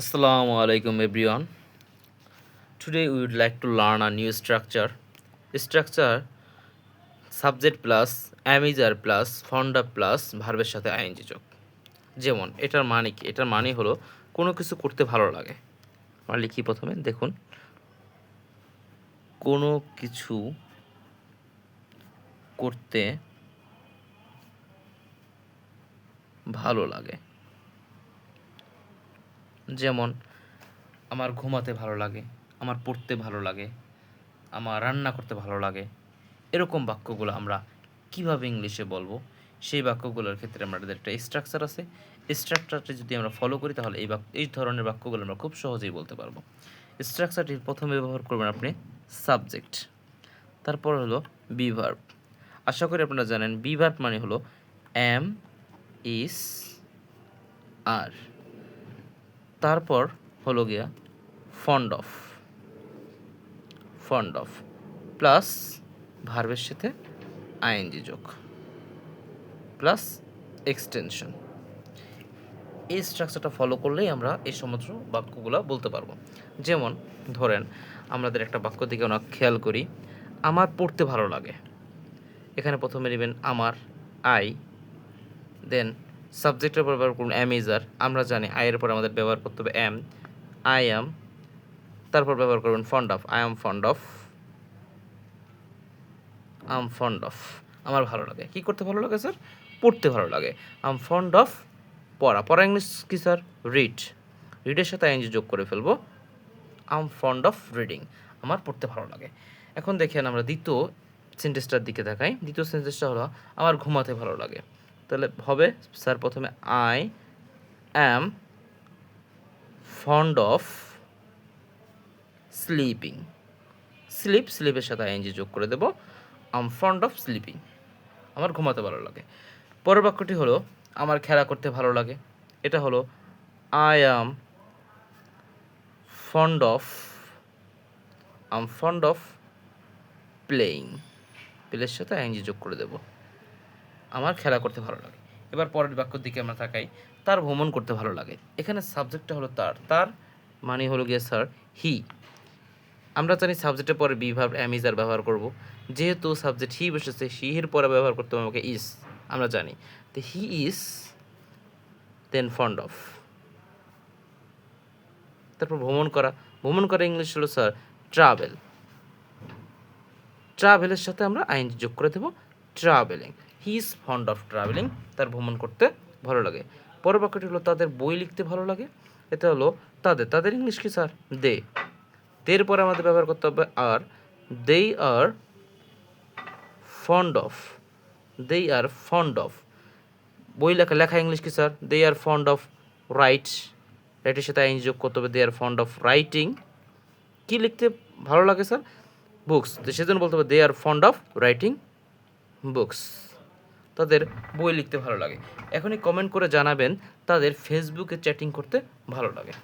Assalamu alaikum everyone. Today we would like to learn a new structure. Structure subject plus amizar plus fonda plus ভার্বের সাথে ING যোগ। যেমন এটার মানে কি? এটার মানে হলো কোনো কিছু করতে ভালো লাগে। আমরা লিখি প্রথমে দেখুন, কোনো কিছু করতে ভালো লাগে। যেমন আমার ঘুমাতে ভালো লাগে, আমার পড়তে ভালো লাগে, আমার রান্না করতে ভালো লাগে। এরকম বাক্যগুলো আমরা কিভাবে ইংলিশে বলবো, সেই বাক্যগুলোর ক্ষেত্রে আমাদের একটা স্ট্রাকচার আছে। স্ট্রাকচারটি যদি আমরা ফলো করি তাহলে এই ধরনের বাক্যগুলো আমরা খুব সহজেই বলতে পারবো। স্ট্রাকচারটি প্রথমে ব্যবহার করবেন আপনি সাবজেক্ট, তারপর হলো বি ভার্ব। আশা করি আপনারা জানেন বি ভার্ব মানে হলো এম, ইস, আর। তারপর হলো গিয়া ফন্ড অফ প্লাস ভার্বের সাথে আইএনজি যোগ প্লাস এক্সটেনশন। এই স্ট্রাকচারটা ফলো করলেই আমরা এই সমস্ত বাক্যগুলো বলতে পারবো। যেমন ধরেন আমাদের একটা বাক্য দিকে আমরা খেয়াল করি, আমার পড়তে ভালো লাগে। এখানে প্রথমে নেবেন আমার, আই, দেন সাবজেক্টের পর ব্যবহার করুন এম ইজার। আমরা জানি আয়ের পর আমাদের ব্যবহার করতে হবে এম, আই অ্যাম। তারপর ব্যবহার করবেন fond of, I am fond of, আমার ভালো লাগে। কি করতে ভালো লাগে স্যার? পড়তে ভালো লাগে। আই এম ফন্ড অফ পড়া ইংলিশ কি স্যার? রিডের সাথে আইএনজি যোগ করে ফেলবো। I am fond of reading, আমার পড়তে ভালো লাগে। এখন দেখেন আমরা দ্বিতীয় সেন্টেন্সটার দিকে দেখাই। দ্বিতীয় সেন্টেন্সটা হলো আমার ঘুমাতে ভালো লাগে। তাহলে হবে স্যার প্রথমে I am fond of sleeping. স্লিপের সাথে আইএনজি যোগ করে দেবো। I am fond of sleeping, আমার ঘুমাতে ভালো লাগে। পরের বাক্যটি হলো আমার খেলা করতে ভালো লাগে। এটা হলো I am fond of playing. প্লের সাথে আইএনজি যোগ করে দেব, আমার খেলা করতে ভালো লাগে। এবার পরের বাক্যর দিকে আমরা তাকাই, তার ভ্রমণ করতে ভালো লাগে। এখানে সাবজেক্টটা হলো তার মানে হলো গিয়ে স্যার হি। আমরা জানি সাবজেক্টের পরে বি ভার্ব এম ইজ আর ব্যবহার করব। যেহেতু সাবজেক্ট হি বসেছে, হি এর পরে ব্যবহার করতে হবে আমাকে ইজ, আমরা জানি। তো he is then fond of. তারপর ভ্রমণ করা ইংলিশ হলো স্যার ট্রাভেলের সাথে আমরা আইএনজি যোগ করে দেবো, travelling. He is fond of travelling, তার ভ্রমণ করতে ভালো লাগে। পরের বাক্যটি হলো তাদের বই লিখতে ভালো লাগে। এটা হলো তাদের ইংলিশ কি স্যার? দের পরে আমাদের ব্যবহার করতে হবে আর। দে আর ফন্ড অফ বই লেখা ইংলিশ কি sir? They are fond of রাইটের সাথে আইএনজি যোগ করতে হবে, they are fond of writing. কি লিখতে ভালো লাগে স্যার? বুকস। তো সেজন্য বলতে হবে they are fond of writing books, তাদের বই লিখতে ভালো লাগে। এখনই কমেন্ট করে জানাবেন তাদের ফেসবুকে চ্যাটিং করতে ভালো লাগে।